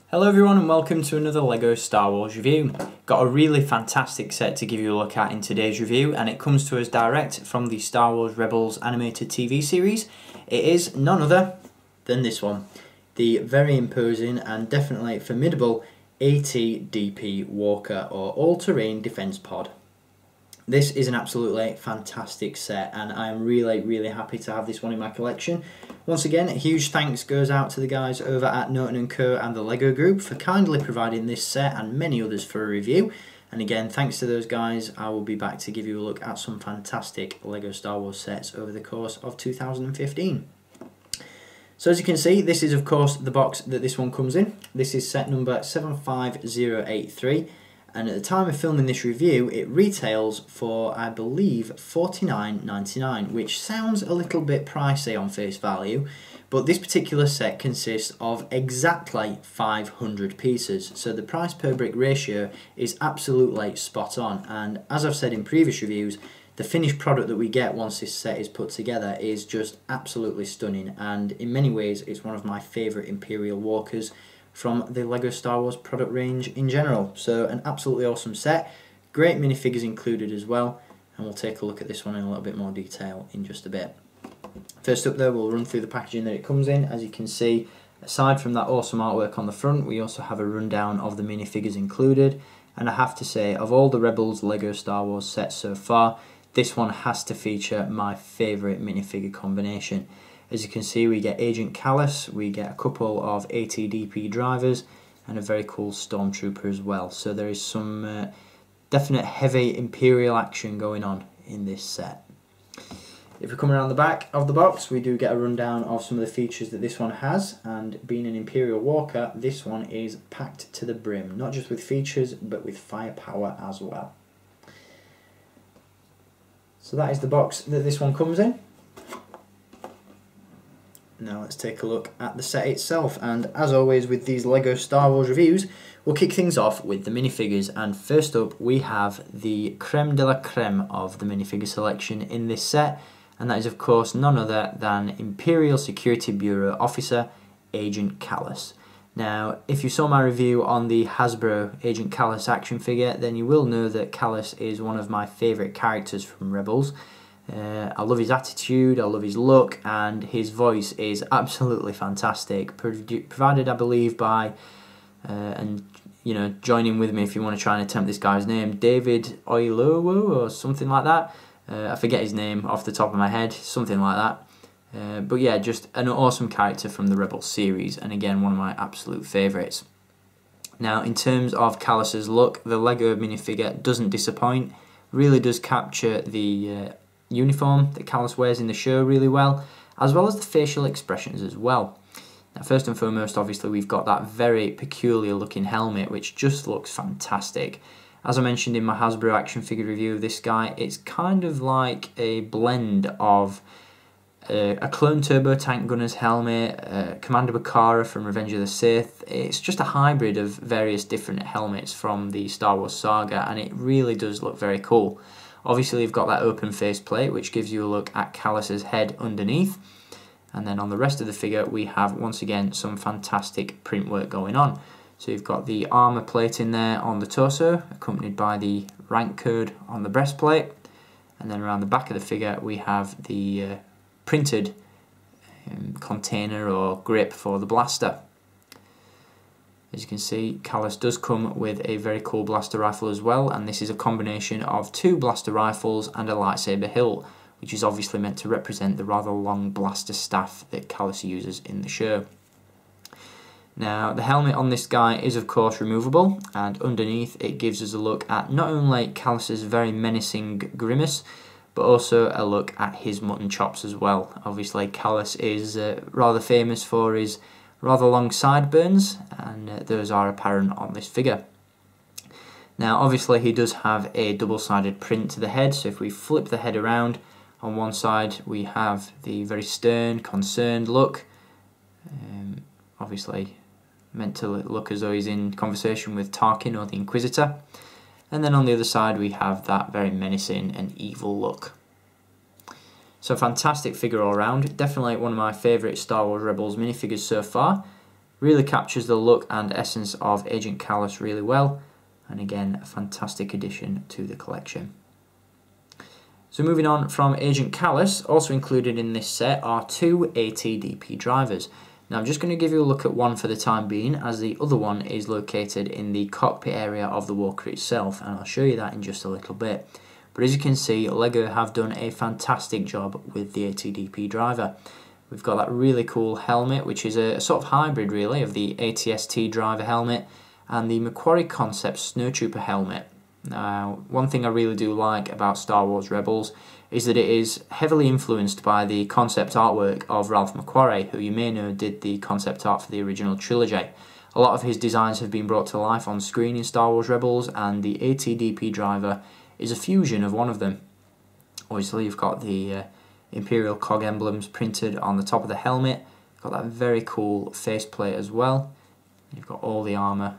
Hello everyone and welcome to another LEGO Star Wars review. Got a really fantastic set to give you a look at in today's review, and it comes to us direct from the Star Wars Rebels animated TV series. It is none other than this one, the very imposing and definitely formidable AT-DP Walker, or All-Terrain Defense Pod. This is an absolutely fantastic set and I'm really happy to have this one in my collection. Once again, a huge thanks goes out to the guys over at Norton & Co and the LEGO Group for kindly providing this set and many others for a review. And again, thanks to those guys, I will be back to give you a look at some fantastic LEGO Star Wars sets over the course of 2015. So as you can see, this is of course the box that this one comes in. This is set number 75083. And at the time of filming this review, it retails for, I believe, $49.99, which sounds a little bit pricey on face value, but this particular set consists of exactly 500 pieces, so the price per brick ratio is absolutely spot on. And as I've said in previous reviews, the finished product that we get once this set is put together is just absolutely stunning, and in many ways it's one of my favourite Imperial Walkers from the LEGO Star Wars product range in general. So an absolutely awesome set, great minifigures included as well, and we'll take a look at this one in a little bit more detail in just a bit. First up though, we'll run through the packaging that it comes in. As you can see, aside from that awesome artwork on the front, we also have a rundown of the minifigures included, and I have to say, of all the Rebels LEGO Star Wars sets so far, this one has to feature my favourite minifigure combination. As you can see, we get Agent Kallus, we get a couple of AT-DP drivers, and a very cool Stormtrooper as well. So there is some definite heavy Imperial action going on in this set. If we come around the back of the box, we do get a rundown of some of the features that this one has, and being an Imperial Walker, this one is packed to the brim, not just with features, but with firepower as well. So that is the box that this one comes in. Now let's take a look at the set itself, and as always with these LEGO Star Wars reviews, we'll kick things off with the minifigures. And first up we have the creme de la creme of the minifigure selection in this set, and that is of course none other than Imperial Security Bureau Officer Agent Kallus. Now if you saw my review on the Hasbro Agent Kallus action figure, then you will know that Kallus is one of my favourite characters from Rebels. I love his attitude, I love his look, and his voice is absolutely fantastic, provided I believe by, and you know, join in with me if you want to try and attempt this guy's name, David Oyelowo or something like that. I forget his name off the top of my head, something like that. But yeah, just an awesome character from the Rebels series, and again one of my absolute favourites. Now in terms of Kallus's look, the LEGO minifigure doesn't disappoint, really does capture the uniform that Kallus wears in the show really well as the facial expressions as well. Now first and foremost, obviously we've got that very peculiar looking helmet which just looks fantastic. As I mentioned in my Hasbro action figure review of this guy, it's kind of like a blend of a clone turbo tank gunner's helmet, Commander Bakara from Revenge of the Sith. It's just a hybrid of various different helmets from the Star Wars saga, and it really does look very cool. Obviously you've got that open face plate which gives you a look at Kallus's head underneath, and then on the rest of the figure we have once again some fantastic print work going on. So you've got the armour plate in there on the torso, accompanied by the rank code on the breastplate, and then around the back of the figure we have the printed container or grip for the blaster. As you can see, Kallus does come with a very cool blaster rifle as well, and this is a combination of two blaster rifles and a lightsaber hilt, which is obviously meant to represent the rather long blaster staff that Kallus uses in the show. Now the helmet on this guy is of course removable, and underneath it gives us a look at not only Kallus's very menacing grimace, but also a look at his mutton chops as well. Obviously Kallus is rather famous for his rather long sideburns, and those are apparent on this figure. Now obviously he does have a double-sided print to the head, so if we flip the head around, on one side we have the very stern, concerned look, obviously meant to look as though he's in conversation with Tarkin or the Inquisitor, and then on the other side we have that very menacing and evil look. So fantastic figure all round, definitely one of my favourite Star Wars Rebels minifigures so far. Really captures the look and essence of Agent Kallus really well, and again a fantastic addition to the collection. So moving on from Agent Kallus, also included in this set are 2 ATDP drivers. Now I'm just going to give you a look at one for the time being, as the other one is located in the cockpit area of the Walker itself, and I'll show you that in just a little bit. But as you can see, LEGO have done a fantastic job with the ATDP driver. We've got that really cool helmet, which is a sort of hybrid really of the ATST driver helmet and the Macquarie Concepts Snowtrooper helmet. Now, one thing I really do like about Star Wars Rebels is that it is heavily influenced by the concept artwork of Ralph McQuarrie, who you may know did the concept art for the original trilogy. A lot of his designs have been brought to life on screen in Star Wars Rebels, and the ATDP driver is a fusion of one of them. Obviously you've got the Imperial cog emblems printed on the top of the helmet. Got that very cool faceplate as well. You've got all the armour,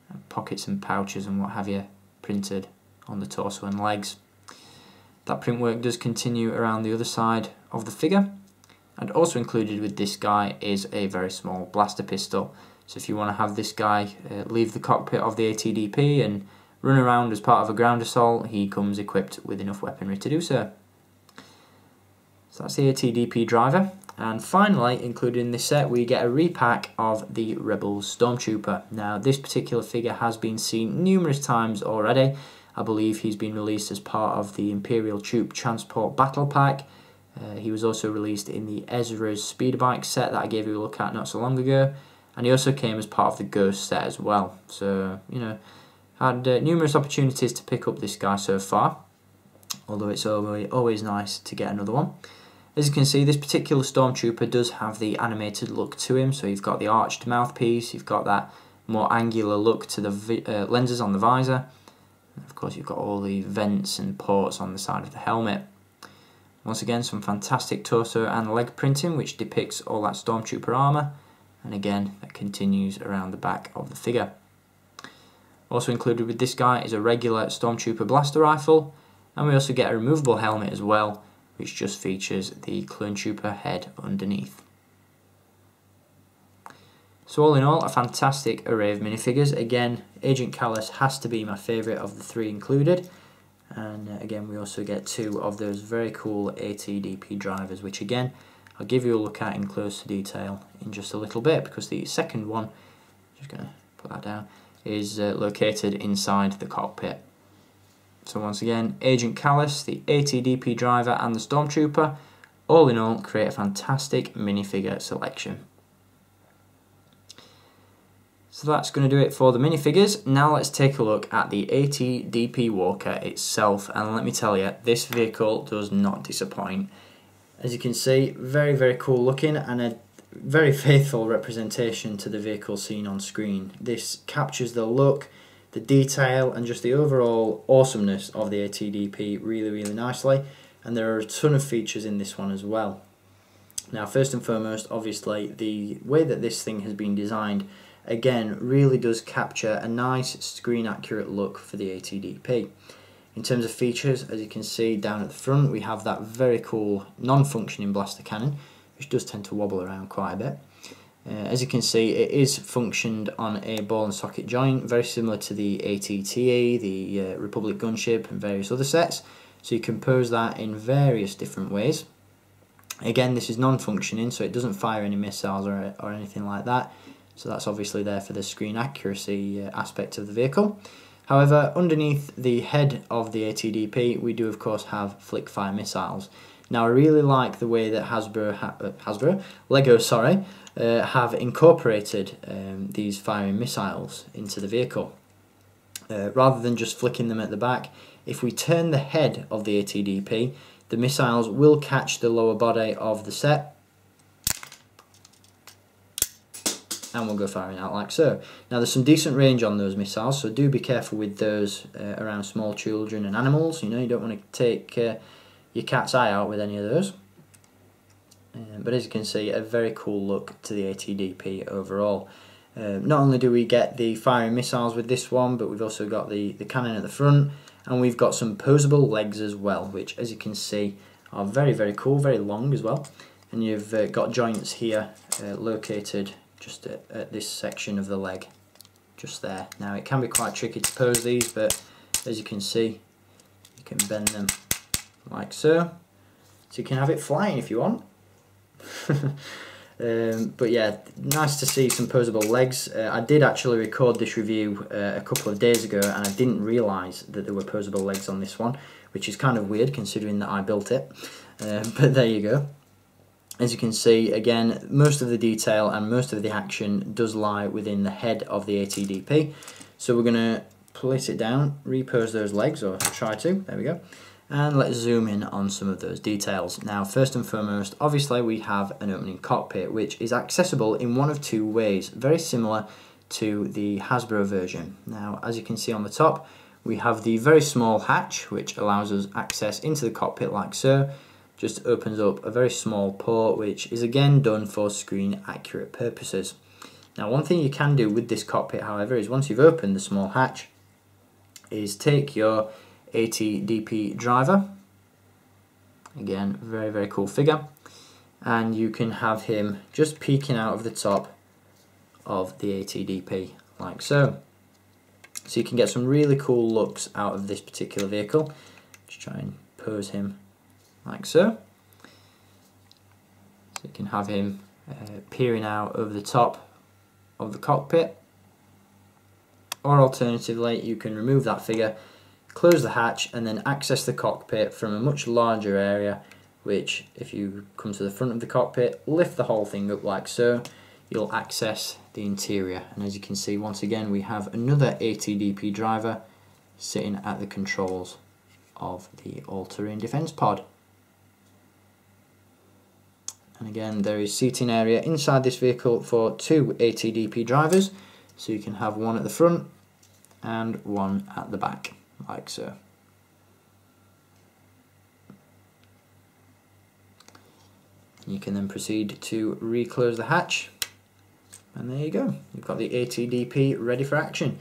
and pockets and pouches and what have you printed on the torso and legs. That print work does continue around the other side of the figure, and also included with this guy is a very small blaster pistol. So if you want to have this guy leave the cockpit of the ATDP and run around as part of a ground assault, he comes equipped with enough weaponry to do so. So that's the ATDP driver. And finally, included in this set, we get a repack of the Rebels Stormtrooper. Now, this particular figure has been seen numerous times already. I believe he's been released as part of the Imperial Troop Transport Battle Pack. He was also released in the Ezra's Speeder Bike set that I gave you a look at not so long ago. And he also came as part of the Ghost set as well. So, you know, had numerous opportunities to pick up this guy so far, although it's always nice to get another one. As you can see, this particular Stormtrooper does have the animated look to him, so you've got the arched mouthpiece, you've got that more angular look to the lenses on the visor, and of course you've got all the vents and ports on the side of the helmet. Once again, some fantastic torso and leg printing which depicts all that Stormtrooper armour, and again that continues around the back of the figure. Also included with this guy is a regular Stormtrooper blaster rifle, and we also get a removable helmet as well, which just features the Clone Trooper head underneath. So all in all, a fantastic array of minifigures. Again, Agent Kallus has to be my favourite of the 3 included. And again, we also get 2 of those very cool ATDP drivers, which again, I'll give you a look at in closer detail in just a little bit, because the second one, just going to put that down, is located inside the cockpit. So once again, Agent Kallus, the ATDP driver and the Stormtrooper, all in all create a fantastic minifigure selection. So that's going to do it for the minifigures. Now let's take a look at the ATDP Walker itself, and let me tell you, this vehicle does not disappoint. As you can see, very cool looking, and a very faithful representation to the vehicle seen on screen. This captures the look, the detail and just the overall awesomeness of the ATDP really nicely, and there are a ton of features in this one as well. Now first and foremost, obviously the way that this thing has been designed again really does capture a nice screen accurate look for the ATDP. In terms of features, as you can see down at the front, we have that very cool non-functioning blaster cannon, which does tend to wobble around quite a bit. As you can see, it is functioned on a ball and socket joint, very similar to the ATTE, the Republic Gunship and various other sets. So you can pose that in various different ways. Again, this is non-functioning, so it doesn't fire any missiles or anything like that. So that's obviously there for the screen accuracy aspect of the vehicle. However, underneath the head of the ATDP, we do of course have flick fire missiles. Now I really like the way that LEGO have incorporated these firing missiles into the vehicle. Rather than just flicking them at the back, if we turn the head of the ATDP, the missiles will catch the lower body of the set and will go firing out like so. Now there's some decent range on those missiles, so do be careful with those around small children and animals. You know, you don't want to take your cat's eye out with any of those. But as you can see, a very cool look to the ATDP overall. Not only do we get the firing missiles with this one, but we've also got the cannon at the front, and we've got some posable legs as well, which as you can see are very cool, very long as well. And you've got joints here located just at this section of the leg, just there. Now it can be quite tricky to pose these, but as you can see, you can bend them like so. So you can have it flying if you want. But yeah, nice to see some posable legs. I did actually record this review a couple of days ago, and I didn't realise that there were posable legs on this one, which is kind of weird considering that I built it. But there you go. As you can see, again, most of the detail and most of the action does lie within the head of the ATDP. So we're going to place it down, repose those legs, or try to, there we go. And let's zoom in on some of those details. Now, first and foremost, obviously we have an opening cockpit, which is accessible in one of two ways, very similar to the Hasbro version. Now, as you can see on the top, we have the very small hatch, which allows us access into the cockpit like so. Just opens up a very small port, which is again done for screen accurate purposes. Now, one thing you can do with this cockpit, however, is once you've opened the small hatch, is take your ATDP driver, again very, very cool figure, and you can have him just peeking out of the top of the ATDP like so. So you can get some really cool looks out of this particular vehicle. Just try and pose him like so. So you can have him peering out over the top of the cockpit, or alternatively you can remove that figure, close the hatch, and then access the cockpit from a much larger area, which if you come to the front of the cockpit, lift the whole thing up like so, you'll access the interior. And as you can see, once again, we have another ATDP driver sitting at the controls of the all-terrain defence pod. And again, there is seating area inside this vehicle for two ATDP drivers, so you can have one at the front and one at the back, like so. You can then proceed to reclose the hatch, and there you go. You've got the ATDP ready for action.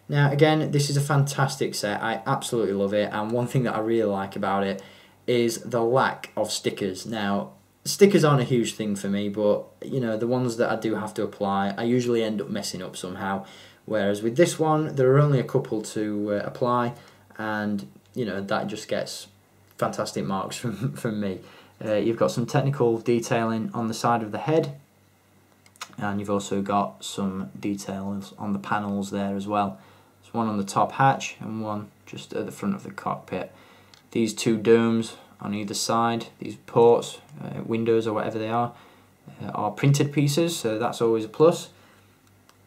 Now again, this is a fantastic set. I absolutely love it, and one thing that I really like about it is the lack of stickers. Now, stickers aren't a huge thing for me, but you know, the ones that I do have to apply, I usually end up messing up somehow. Whereas with this one, there are only a couple to apply, and you know, that just gets fantastic marks from me. You've got some technical detailing on the side of the head, and you've also got some details on the panels there as well. There's one on the top hatch and one just at the front of the cockpit. These two domes on either side, these ports, windows or whatever they are printed pieces, so that's always a plus.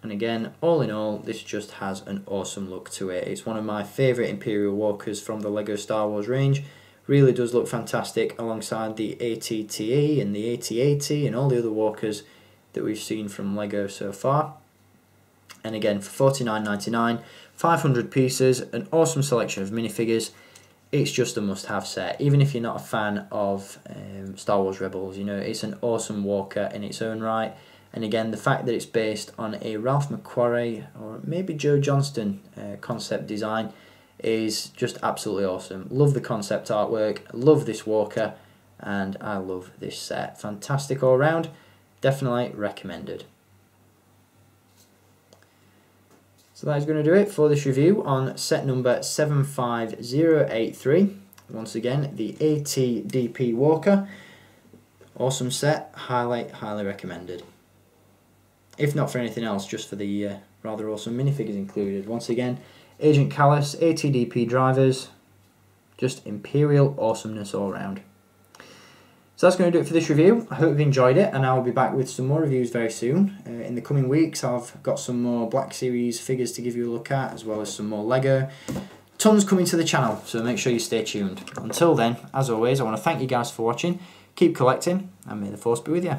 And again, all in all, this just has an awesome look to it. It's one of my favourite Imperial Walkers from the LEGO Star Wars range. Really does look fantastic alongside the AT-TE and the AT-AT and all the other walkers that we've seen from LEGO so far. And again, for $49.99, 500 pieces, an awesome selection of minifigures. It's just a must-have set. Even if you're not a fan of Star Wars Rebels, you know, it's an awesome walker in its own right. And again, the fact that it's based on a Ralph McQuarrie or maybe Joe Johnston concept design is just absolutely awesome. Love the concept artwork, love this walker, and I love this set. Fantastic all round, definitely recommended. So that is going to do it for this review on set number 75083. Once again, the ATDP Walker. Awesome set, highly recommended. If not for anything else, just for the rather awesome minifigures included. Once again, Agent Kallus, ATDP drivers, just Imperial awesomeness all round. So that's going to do it for this review. I hope you've enjoyed it, and I will be back with some more reviews very soon. In the coming weeks, I've got some more Black Series figures to give you a look at, as well as some more LEGO. Tons coming to the channel, so make sure you stay tuned. Until then, as always, I want to thank you guys for watching. Keep collecting, and may the Force be with you.